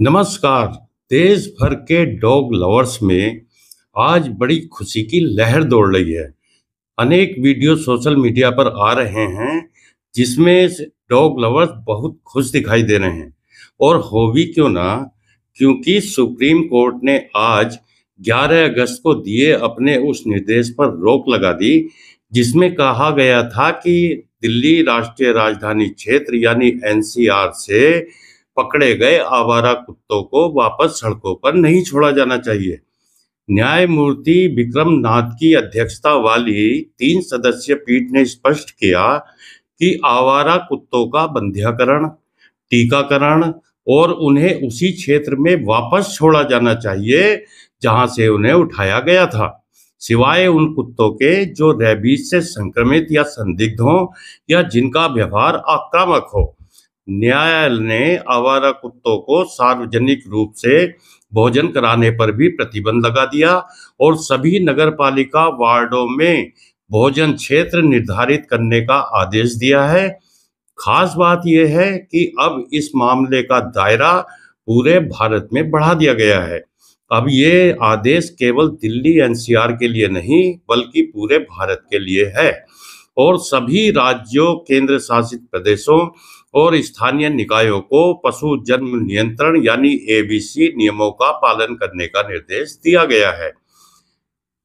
नमस्कार। देश भर के डॉग लवर्स में आज बड़ी खुशी की लहर दौड़ रही है। अनेक वीडियो सोशल मीडिया पर आ रहे हैं जिसमें डॉग लवर्स बहुत खुश दिखाई दे रहे हैं। और हो भी क्यों ना, क्योंकि सुप्रीम कोर्ट ने आज 11 अगस्त को दिए अपने उस निर्देश पर रोक लगा दी जिसमें कहा गया था कि दिल्ली राष्ट्रीय राजधानी क्षेत्र यानी एनसीआर से पकड़े गए आवारा कुत्तों को वापस सड़कों पर नहीं छोड़ा जाना चाहिए। न्यायमूर्ति विक्रम नाथ की अध्यक्षता वाली 3 सदस्यीय पीठ ने स्पष्ट किया कि आवारा कुत्तों का बंध्याकरण, टीकाकरण और उन्हें उसी क्षेत्र में वापस छोड़ा जाना चाहिए जहां से उन्हें उठाया गया था, सिवाय उन कुत्तों के जो रेबीज से संक्रमित या संदिग्ध हों या जिनका व्यवहार आक्रामक हो। न्यायालय ने आवारा कुत्तों को सार्वजनिक रूप से भोजन कराने पर भी प्रतिबंध लगा दिया और सभी नगरपालिका वार्डों में भोजन क्षेत्र निर्धारित करने का आदेश दिया है। खास बात यह है कि अब इस मामले का दायरा पूरे भारत में बढ़ा दिया गया है। अब ये आदेश केवल दिल्ली एनसीआर के लिए नहीं बल्कि पूरे भारत के लिए है और सभी राज्यों, केंद्र शासित प्रदेशों और स्थानीय निकायों को पशु जन्म नियंत्रण यानी एबीसी नियमों का पालन करने का निर्देश दिया गया है।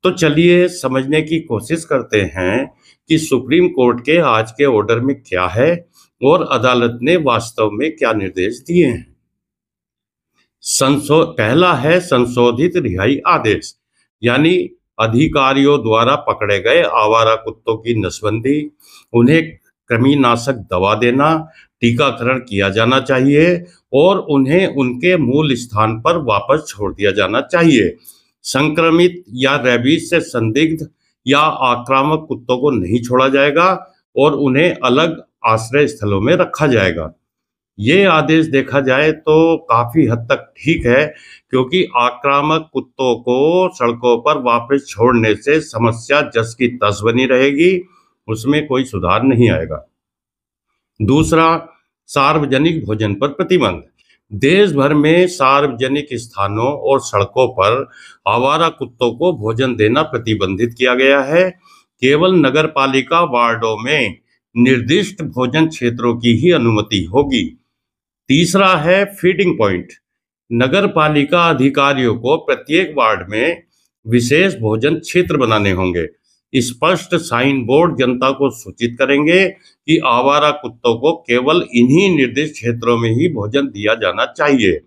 तो चलिए समझने की कोशिश करते हैं कि सुप्रीम कोर्ट के आज के ऑर्डर में क्या है और अदालत ने वास्तव में क्या निर्देश दिए हैं। पहला है संशोधित रिहाई आदेश, यानी अधिकारियों द्वारा पकड़े गए आवारा कुत्तों की नसबंदी, उन्हें कृमिनाशक दवा देना, टीकाकरण किया जाना चाहिए और उन्हें उनके मूल स्थान पर वापस छोड़ दिया जाना चाहिए। संक्रमित या रेबीज से संदिग्ध या आक्रामक कुत्तों को नहीं छोड़ा जाएगा और उन्हें अलग आश्रय स्थलों में रखा जाएगा। ये आदेश देखा जाए तो काफी हद तक ठीक है, क्योंकि आक्रामक कुत्तों को सड़कों पर वापस छोड़ने से समस्या जस की तस बनी रहेगी, उसमें कोई सुधार नहीं आएगा। दूसरा, सार्वजनिक भोजन पर प्रतिबंध। देश भर में सार्वजनिक स्थानों और सड़कों पर आवारा कुत्तों को भोजन देना प्रतिबंधित किया गया है। केवल नगरपालिका वार्डों में निर्दिष्ट भोजन क्षेत्रों की ही अनुमति होगी। तीसरा है फीडिंग पॉइंट। नगर पालिका अधिकारियों को प्रत्येक वार्ड में विशेष भोजन क्षेत्र बनाने होंगे। स्पष्ट साइन बोर्ड जनता को सूचित करेंगे कि आवारा कुत्तों को केवल इन्हीं निर्दिष्ट क्षेत्रों में ही भोजन दिया जाना चाहिए।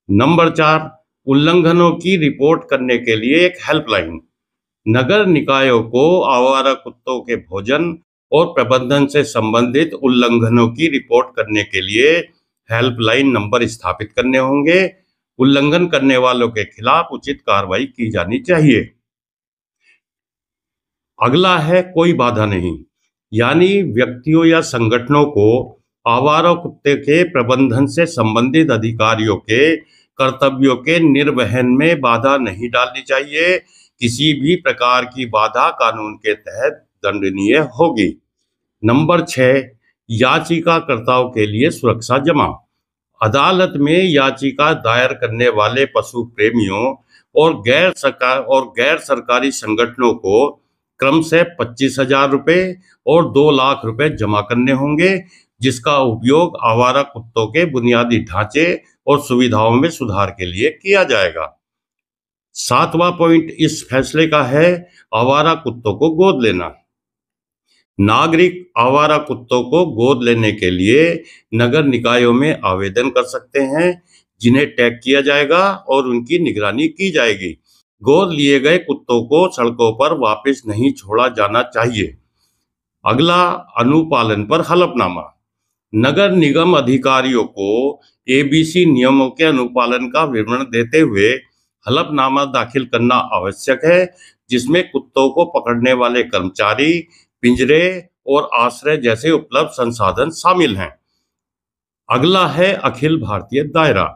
नंबर 4, उल्लंघनों की रिपोर्ट करने के लिए एक हेल्पलाइन। नगर निकायों को आवारा कुत्तों के भोजन और प्रबंधन से संबंधित उल्लंघनों की रिपोर्ट करने के लिए हेल्पलाइन नंबर स्थापित करने होंगे। उल्लंघन करने वालों के खिलाफ उचित कार्रवाई की जानी चाहिए। अगला है कोई बाधा नहीं, यानी व्यक्तियों या संगठनों को आवारा कुत्ते के प्रबंधन से संबंधित अधिकारियों के कर्तव्यों के निर्वहन में बाधा नहीं डालनी चाहिए। किसी भी प्रकार की बाधा कानून के तहत दंडनीय होगी। नंबर 6, याचिकाकर्ताओं के लिए सुरक्षा जमा। अदालत में याचिका दायर करने वाले पशु प्रेमियों और गैर सरकारी संगठनों को क्रम से 25,000 रुपये और 2 लाख रुपए जमा करने होंगे, जिसका उपयोग आवारा कुत्तों के बुनियादी ढांचे और सुविधाओं में सुधार के लिए किया जाएगा। 7वां पॉइंट इस फैसले का है आवारा कुत्तों को गोद लेना। नागरिक आवारा कुत्तों को गोद लेने के लिए नगर निकायों में आवेदन कर सकते हैं, जिन्हें टैग किया जाएगा और उनकी निगरानी की जाएगी। गोद लिए गए कुत्तों को सड़कों पर वापस नहीं छोड़ा जाना चाहिए। अगला, अनुपालन पर हलफनामा। नगर निगम अधिकारियों को एबीसी नियमों के अनुपालन का विवरण देते हुए हलफनामा दाखिल करना आवश्यक है, जिसमें कुत्तों को पकड़ने वाले कर्मचारी, पिंजरे और आश्रय जैसे उपलब्ध संसाधन शामिल हैं। अगला है अखिल भारतीय दायरा,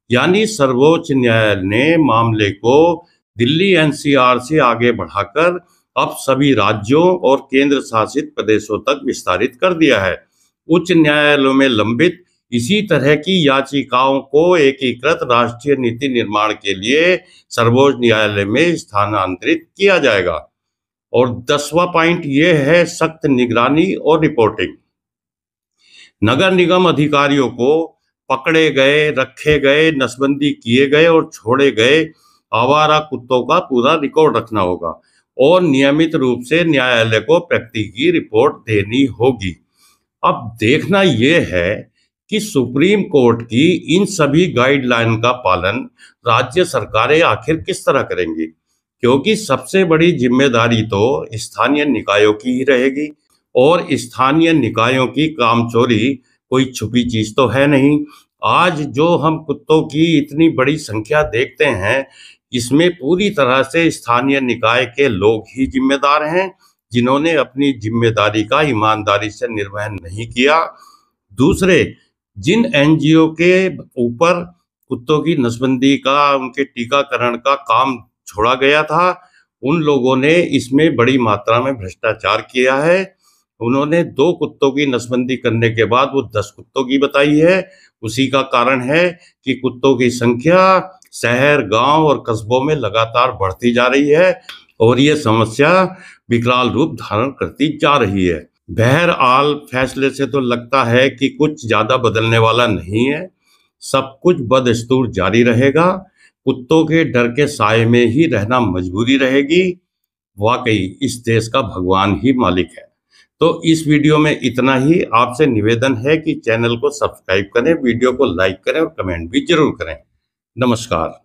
यानी सर्वोच्च न्यायालय ने मामले को दिल्ली एनसीआर से आगे बढ़ाकर अब सभी राज्यों और केंद्र शासित प्रदेशों तक विस्तारित कर दिया है। उच्च न्यायालयों में लंबित इसी तरह की याचिकाओं को एकीकृत राष्ट्रीय नीति निर्माण के लिए सर्वोच्च न्यायालय में स्थानांतरित किया जाएगा। और 10वां पॉइंट ये है सख्त निगरानी और रिपोर्टिंग। नगर निगम अधिकारियों को पकड़े गए, रखे गए, नसबंदी किए गए और छोड़े गए आवारा कुत्तों का पूरा रिकॉर्ड रखना होगा और नियमित रूप से न्यायालय को प्रगति की रिपोर्ट देनी होगी। अब देखना यह है कि सुप्रीम कोर्ट की इन सभी गाइडलाइन का पालन राज्य सरकारें आखिर किस तरह करेंगी, क्योंकि सबसे बड़ी जिम्मेदारी तो स्थानीय निकायों की ही रहेगी और स्थानीय निकायों की कामचोरी कोई छुपी चीज तो है नहीं। आज जो हम कुत्तों की इतनी बड़ी संख्या देखते हैं, इसमें पूरी तरह से स्थानीय निकाय के लोग ही जिम्मेदार हैं, जिन्होंने अपनी जिम्मेदारी का ईमानदारी से निर्वहन नहीं किया। दूसरे, जिन एनजीओ के ऊपर कुत्तों की नसबंदी का, उनके टीकाकरण का काम छोड़ा गया था, उन लोगों ने इसमें बड़ी मात्रा में भ्रष्टाचार किया है। उन्होंने 2 कुत्तों की नसबंदी करने के बाद वो 10 कुत्तों की बताई है। उसी का कारण है कि कुत्तों की संख्या शहर, गांव और कस्बों में लगातार बढ़ती जा रही है और ये समस्या विकराल रूप धारण करती जा रही है। बहरहाल फैसले से तो लगता है कि कुछ ज्यादा बदलने वाला नहीं है, सब कुछ बदस्तूर जारी रहेगा। कुत्तों के डर के साए में ही रहना मजबूरी रहेगी। वाकई इस देश का भगवान ही मालिक है। तो इस वीडियो में इतना ही। आपसे निवेदन है कि चैनल को सब्सक्राइब करें, वीडियो को लाइक करें और कमेंट भी जरूर करें। नमस्कार।